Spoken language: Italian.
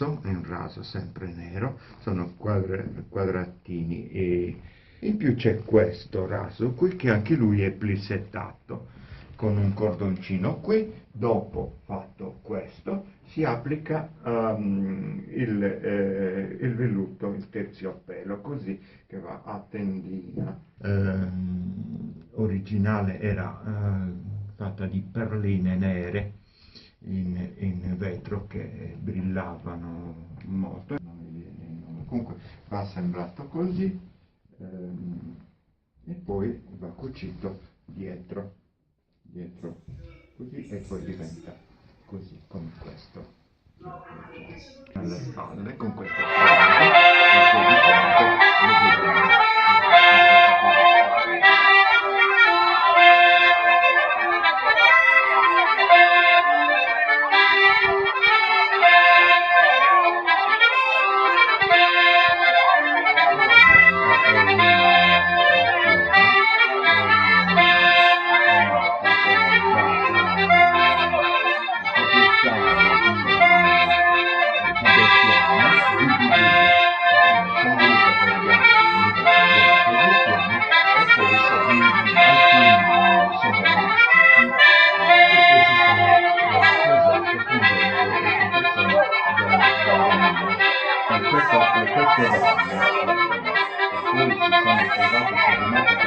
in raso sempre nero, sono quadratini, e in più c'è questo raso qui che anche lui è plissettato con un cordoncino qui. Dopo fatto questo si applica il velluto, il terziopelo, così che va a tendina. Originale era fatta di perline nere in vetro che brillavano molto. Non mi viene il nome. Comunque va assemblato così, e poi va cucito dietro così, e poi diventa così, come questo, alle spalle, con queste spalle, e poi di fronte lo vediamo. Queste vanno, poi si sono sposate, sono rimate